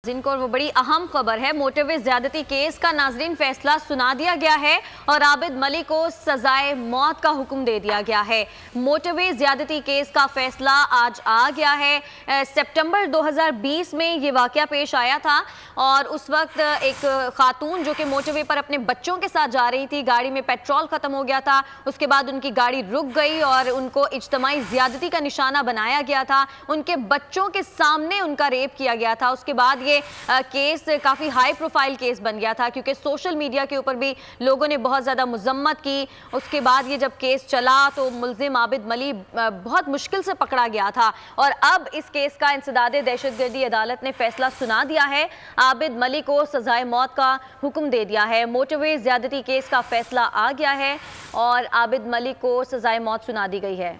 जिनको वो बड़ी अहम खबर है, मोटरवे ज्यादती केस का नाजरीन फैसला सुना दिया गया है और आबिद मलिक को सजाए मौत का हुक्म दे दिया गया है। मोटरवे ज्यादती केस का फैसला आज आ गया है। सितंबर 2020 में ये वाकया पेश आया था और उस वक्त एक खातून जो कि मोटरवे पर अपने बच्चों के साथ जा रही थी, गाड़ी में पेट्रोल खत्म हो गया था, उसके बाद उनकी गाड़ी रुक गई और उनको इज्तमाई ज्यादती का निशाना बनाया गया था, उनके बच्चों के सामने उनका रेप किया गया था। उसके बाद ये केस काफ़ी हाई प्रोफाइल केस बन गया था क्योंकि सोशल मीडिया के ऊपर भी लोगों ने बहुत ज़्यादा मजम्मत की। उसके बाद ये जब केस चला तो मुल्जिम आबिद मलिक बहुत मुश्किल से पकड़ा गया था और अब इस केस का इंसदाद दहशतगर्दी अदालत ने फैसला सुना दिया है। आबिद मलिक को सजाए मौत का हुक्म दे दिया है। मोटरवे ज्यादती केस का फैसला आ गया है और आबिद मलिक को सजाए मौत सुना दी गई है।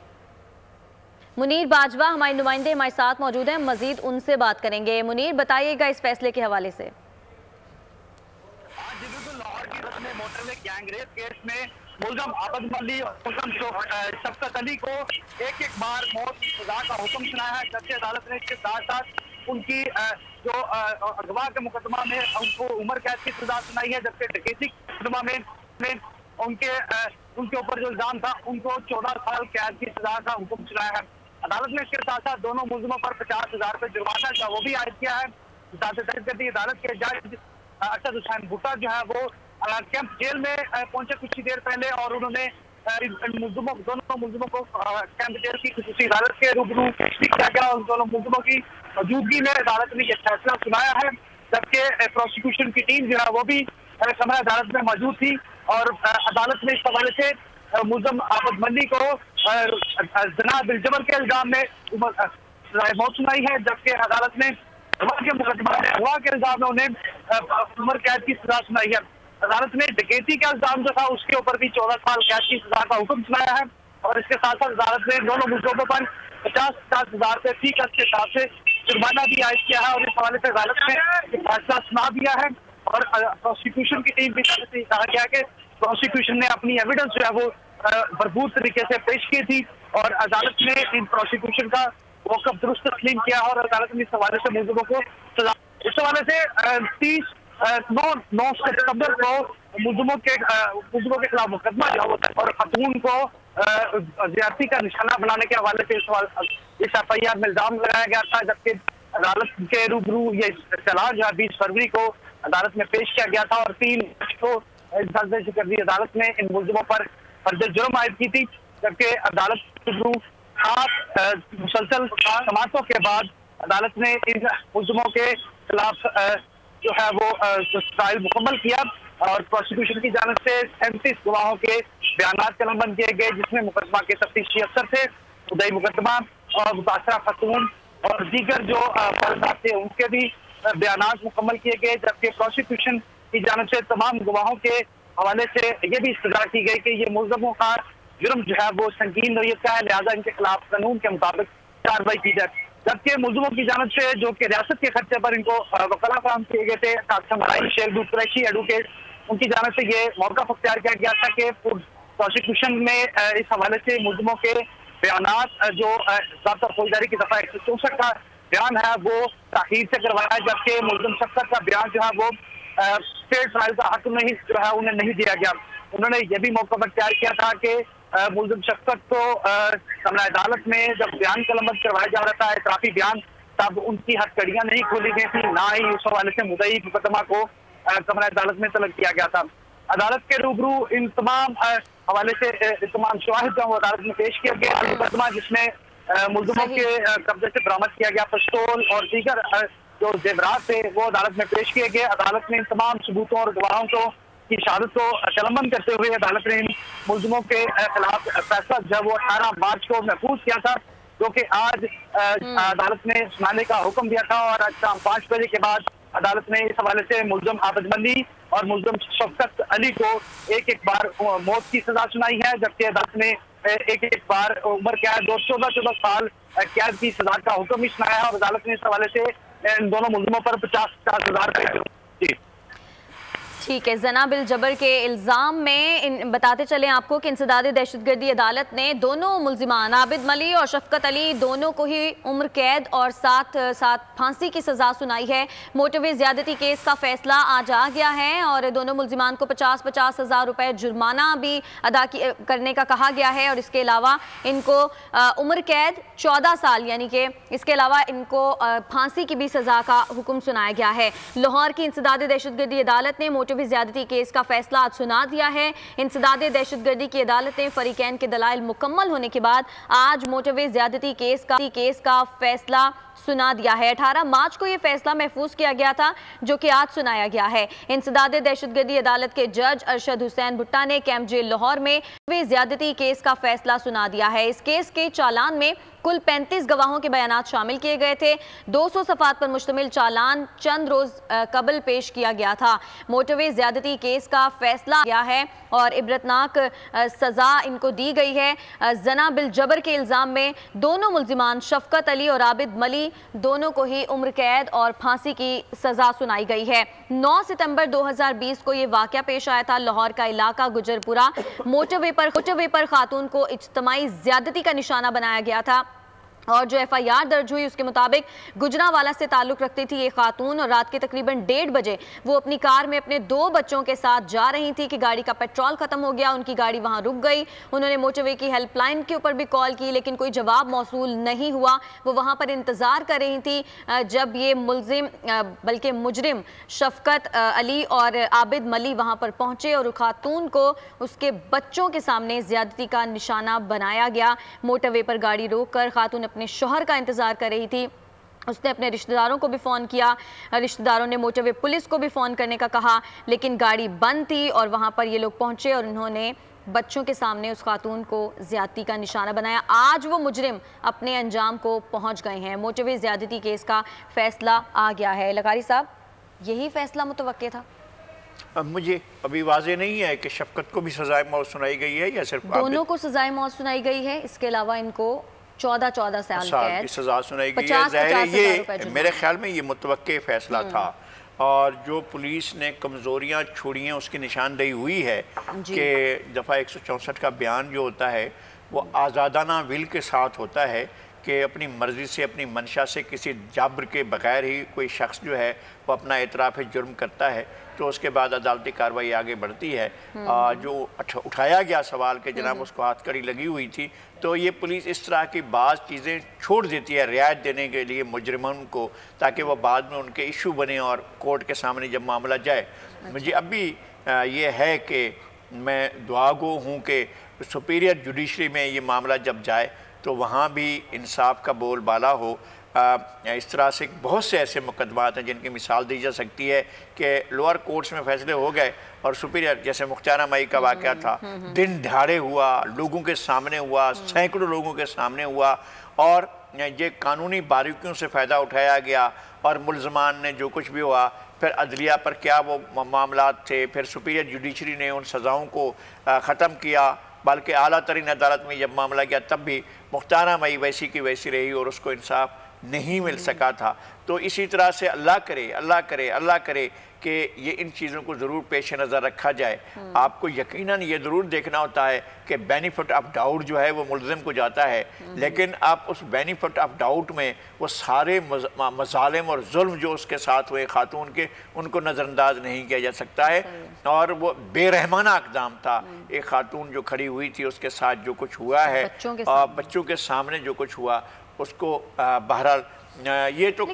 मुनीर बाजवा हमारे नुमाइंदे हमारे साथ मौजूद हैं, मजीद उनसे बात करेंगे। मुनीर, बताइएगा इस फैसले के हवाले से। लाहौर की रस्म मोटरवे गैंगरेप केस में मुल्ज़िम आबिद मलिक और मुल्ज़िम शफकत अली को एक एक बार मौत की सजा का हुक्म सुनाया है। जबकि अदालत ने इसके साथ साथ उनकी जो अगवा के मुकदमा में उनको उम्र कैद की सजा सुनाई है, जबकि डकैती के मुकदमा में उनके ऊपर जो इल्जाम था उनको 14 साल कैद की सजा का हुक्म सुनाया है। अदालत ने इसके साथ साथ दोनों मुल्जिमों पर 50,000 रुपये जुर्माना का वो भी आयद किया है। अदालत के जज अरशद हुसैन भुट्टा जो है वो कैंप जेल में पहुंचे कुछ ही देर पहले और उन्होंने दोनों मुल्जिमों को कैंप जेल की खुसूसी अदालत के रूबरू किया गया। उन दोनों मुल्जिमों की मौजूदगी में अदालत ने यह फैसला सुनाया है, जबकि प्रोसिक्यूशन की टीम जो है वो भी समय अदालत में मौजूद थी और अदालत ने इस हवाले से मुल्जिम आबिद मलिक को ज़िना बिलजबर के इल्जाम में मौत सुनाई है, जबकि अदालत ने के मुकदमा में अगवा के इल्जाम में उन्हें उम्र कैद की सजा सुनाई है। अदालत ने डकैती का इल्जाम जो था उसके ऊपर भी 14 साल कैद की सजा का हुक्म सुनाया है और इसके साथ साथ अदालत ने दोनों मुल्जिमों पर 50,000 रुपये फी के हिसाब से जुर्माना भी आयद किया है और इस हवाले से अदालत ने फैसला सुना दिया है। और प्रोसिक्यूशन की टीम भी कहा गया कि प्रोसिक्यूशन ने अपनी एविडेंस जो है वो भरपूर तरीके से पेश की थी और अदालत ने इन प्रोसिक्यूशन का वक़्फ़ दुरुस्त तस्लीम किया और अदालत ने इस हवाले से मुल्जिमों को सजा। इस हवाले से 9 सितंबर को मुल्जिमों के खिलाफ मुकदमा जो और खातून को ज्यादती का निशाना बनाने के हवाले से इस FIR में इल्जाम लगाया गया था, जबकि अदालत के रूबरू ये चलान जो है 20 फरवरी को अदालत में पेश किया गया था और 3 मार्च को अदालत ने इन मुल्जिमों पर फर्ज जुर्म आयद की थी। जबकि अदालत के रूबरू 7 मुसलसल समातों के बाद अदालत ने इन मुल्जिमों के खिलाफ जो है वो ट्रायल मुकम्मल किया और प्रोसिक्यूशन की जानिब से 37 गवाहों के बयान कलमबंद किए गए, जिसमें मुकदमा के तफ्तीशी अफसर थे, मुद्दई मुकदमा और मुतासरा खातून और दीगर जो फर्दात थे उनके भी बयान मुकम्मल किए गए। जबकि प्रोसिक्यूशन की जानिब से तमाम गवाहों के हवाले से ये भी इस्तदा की गई कि ये मुल्जिमों का जुर्म जो है वो संगीन नौयत का है, लिहाजा इनके खिलाफ कानून के मुताबिक कार्रवाई की जाए। जबकि मुल्जिमों की जानिब से जो कि रियासत के खर्चे पर इनको वकला फराहम किए गए थे, शेरदू कुरैशी एडवोकेट, उनकी जानिब से ये मौका अख्तियार किया गया था कि प्रोसिक्यूशन में इस हवाले से मुल्जिमों के बयानात जो ज़ाब्ता फौजदारी की दफ़ा 164 का बयान है वो ताखीर से करवाया, जबकि मुल्जिम शफकत का बयान जो है वो स्टेट ट्रायल का हक नहीं जो है उन्हें नहीं दिया गया। उन्होंने ये भी मौका अख्तियार किया था कि मुल्जिम शफकत को सामने अदालत में जब बयान कलमबंद करवाया जा रहा था इतराफी बयान, तब उनकी हथकड़ियां नहीं खोली गई थी, ना ही उस हवाले से मुद्दई मुकदमा को सामने अदालत में तलब किया गया था। अदालत के रूबरू इन तमाम हवाले से तमाम शवाहिद जो अदालत में पेश किया गया मुकदमा, जिसमें मुल्जिमों के कब्जे से बरामद किया गया पिस्तौल और दीगर जो जेवरात थे वो अदालत में पेश किए गए। अदालत ने इन तमाम सबूतों और गवाहों को की शहादत को कलमबंद करते हुए अदालत ने इन मुल्जिमों के खिलाफ फैसला जब वो 18 मार्च को महफूज किया था, जो कि आज अदालत ने सुनाने का हुक्म दिया था और आज शाम 5 बजे के बाद अदालत ने इस हवाले से मुल्जिम आबिद मलिक और मुल्जिम शफकत अली को एक एक बार मौत की सजा सुनाई है, जबकि अदालत ने एक एक बार उम्र कैद 14 साल कैद की सजा का हुक्म भी सुनाया है और अदालत ने इस हवाले से इन दोनों मुल्जिमों पर 50,000 रुपये ठीक है, जना बिल जबर के इल्ज़ाम में बताते चलें आपको कि इंसदादी दहशतगर्दी अदालत ने दोनों मुल्जिमान आबिद मली और शफकत अली दोनों को ही उम्र कैद और साथ साथ फांसी की सज़ा सुनाई है। मोटरवे ज़्यादती केस का फैसला आज आ गया है और दोनों मुल्जिमान को 50-50 हज़ार रुपये जुर्माना भी अदा करने का कहा गया है और इसके अलावा इनको उम्र कैद 14 साल यानी कि इसके अलावा इनको फांसी की भी सज़ा का हुक्म सुनाया गया है। लाहौर की इंसदादी दहशतगर्दी अदालत ने मोटरवे ज़्यादती केस का फैसला आज सुना दिया है। इंसदादी दहशतगर्दी की अदालत ने फरीकैन के दलाइल मुकम्मल होने के बाद आज मोटरवे ज़्यादती केस का फैसला सुना दिया है। 18 मार्च को यह फैसला महफूज किया गया था जो कि आज सुनाया गया है। इंसदादी दहशतगर्दी अदालत के जज अरशद हुसैन भुट्टा ने कैंप जेल लाहौर में ज़्यादती केस का फैसला सुना दिया है। इस केस के चालान में कुल 35 गवाहों के बयानात शामिल किए गए थे। 200 सफ़ात पर मुश्तमिल चालान चंद रोज कबल पेश किया गया था। मोटरवे ज़्यादती केस का फैसला गया है और इबरतनाक सज़ा इनको दी गई है। जना बिल जबर के इल्ज़ाम में दोनों मुल्जिमान शफकत अली और आबिद मली दोनों को ही उम्र कैद और फांसी की सज़ा सुनाई गई है। 9 सितंबर 2020 को ये वाक़या पेश आया था। लाहौर का इलाका गुजरपुरा मोटरवे पर खातून को इज्तमाई ज़्यादती का निशाना बनाया गया था और जो FIR दर्ज हुई उसके मुताबिक गुजरावाला से ताल्लुक़ रखती थी ये खातून और रात के तकरीबन 1:30 बजे वो अपनी कार में अपने 2 बच्चों के साथ जा रही थी कि गाड़ी का पेट्रोल ख़त्म हो गया। उनकी गाड़ी वहां रुक गई। उन्होंने मोटरवे की हेल्पलाइन के ऊपर भी कॉल की लेकिन कोई जवाब मौसूल नहीं हुआ। वो वहां पर इंतज़ार कर रही थी जब ये बल्कि मुजरिम शफकत अली और आबिद मली वहां पर पहुंचे और खातून को उसके बच्चों के सामने ज़्यादती का निशाना बनाया गया। मोटरवे पर गाड़ी रोक कर खातून अपने शौहर का इंतजार कर रही थी। उसने अपने रिश्तेदारों को भी फ़ोन किया। रिश्तेदारों ने मोटरवे पुलिस को भी फ़ोन करने का कहा लेकिन गाड़ी बंद थी और वहां पर ये लोग पहुंचे और उन्होंने बच्चों के सामने उस खातून को ज़्यादती का निशाना बनाया। आज वो मुजरिम अपने अंजाम को पहुंच गए हैं। मोटरवे ज़्यादती केस का फैसला आ गया है। लकारी साहब, यही फैसला मुतवक्के था? मुझे अभी वाज़ेह नहीं है कि शफकत को भी सज़ाए मौत सुनाई गई है या सिर्फ दोनों को सज़ाए मौत सुनाई गई है। इसके अलावा इनको 14 साल की सज़ा सुनाई गई है। ये मेरे ख्याल में ये मुतवक्के फ़ैसला था और जो पुलिस ने कमज़ोरियाँ छोड़ी हैं उसकी निशानदेही हुई है कि दफ़ा 164 का बयान जो होता है वो आज़ादाना विल के साथ होता है कि अपनी मर्ज़ी से अपनी मंशा से किसी जबर के बगैर ही कोई शख्स जो है वो अपना एतराफ़ जुर्म करता है तो उसके बाद अदालती कार्रवाई आगे बढ़ती है। जो उठाया गया सवाल के जनाब उसको हथकड़ी लगी हुई थी तो ये पुलिस इस तरह की बाज़ चीज़ें छोड़ देती है रियायत देने के लिए मुजरिमों को ताकि वह बाद में उनके इशू बने और कोर्ट के सामने जब मामला जाए। मुझे अब भी ये है कि मैं दुआगो हूँ कि सुपीरियर जुडिशरी में ये मामला जब जाए तो वहाँ भी इंसाफ का बोलबाला हो। इस तरह से बहुत से ऐसे मुकदमात हैं जिनकी मिसाल दी जा सकती है कि लोअर कोर्ट्स में फैसले हो गए और सुपीरियर, जैसे मुख्तारा मई का वाक़या था, दिन दहाड़े हुआ, लोगों के सामने हुआ, सैकड़ों लोगों के सामने हुआ और ये कानूनी बारीकियों से फ़ायदा उठाया गया और मुल्ज़मान ने जो कुछ भी हुआ फिर अदलिया पर क्या वो मामला थे, फिर सुपीरियर जुडिशरी ने उन सज़ाओं को ख़त्म किया। बल्कि आला तरीन अदालत में जब मामला गया तब भी मुख्तारा मई वैसी की वैसी रही और उसको इंसाफ नहीं मिल सका था। तो इसी तरह से अल्लाह करे कि ये इन चीज़ों को ज़रूर पेश नज़र रखा जाए। आपको यकीनन ये ज़रूर देखना होता है कि बेनिफिट ऑफ डाउट जो है वो मुल्ज़िम को जाता है लेकिन आप उस बेनिफिट ऑफ डाउट में वो सारे मज़ालिम और जुल्म जो उसके साथ हुए खातून के उनको नज़रअंदाज नहीं किया जा सकता है। और वो बेरहमाना इक़दाम था। एक खातून जो खड़ी हुई थी उसके साथ जो कुछ हुआ है बच्चों के सामने जो कुछ हुआ उसको बहरहाल ये तो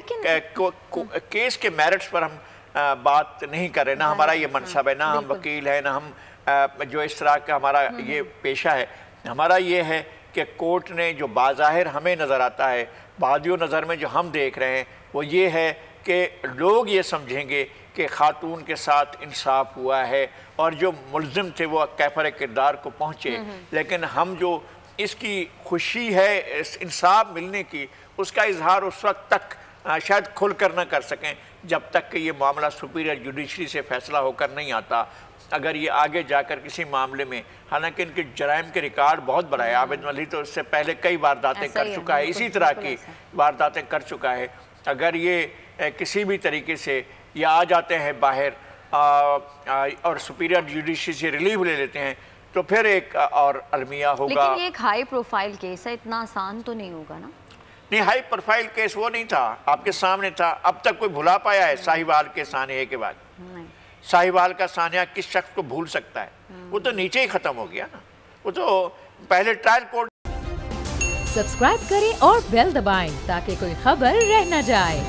केस के मेरिट्स पर हम बात नहीं कर रहे, ना हमारा ये मनसब है, ना हम वकील हैं, ना हम जो इस तरह का हमारा ये पेशा है। हमारा ये है कि कोर्ट ने जो बाज़ाहिर हमें नज़र आता है, बादियों नज़र में जो हम देख रहे हैं वो ये है कि लोग ये समझेंगे कि खातून के साथ इंसाफ हुआ है और जो मुल्ज़िम थे वो कैफर किरदार को पहुँचे। लेकिन हम जो इसकी खुशी है इंसाफ मिलने की उसका इजहार उस वक्त तक शायद खुल कर न कर सकें जब तक कि ये मामला सुपीरियर जुडिशरी से फ़ैसला होकर नहीं आता। अगर ये आगे जाकर किसी मामले में, हालांकि इनके जराइम के रिकॉर्ड बहुत बड़ा है, आबिद मली तो इससे पहले कई वारदातें कर चुका है, इसी तरह की वारदातें कर चुका है, अगर ये किसी भी तरीके से ये आ जाते हैं बाहर और सुपीरियर जुडिशरी से रिलीव ले लेते हैं तो फिर एक और अलमिया होगा। लेकिन ये एक हाई प्रोफाइल केस है, इतना आसान तो नहीं होगा ना? नहीं, हाई प्रोफाइल केस वो नहीं था, आपके सामने था। अब तक कोई भुला पाया है साहिवाल के सानिया के बाद? साहिवाल का सानिया किस शख्स को भूल सकता है? वो तो नीचे ही खत्म हो गया ना, वो तो पहले ट्रायल कोर्ट। सब्सक्राइब करें और बेल दबाएं ताकि कोई खबर रह न जाए।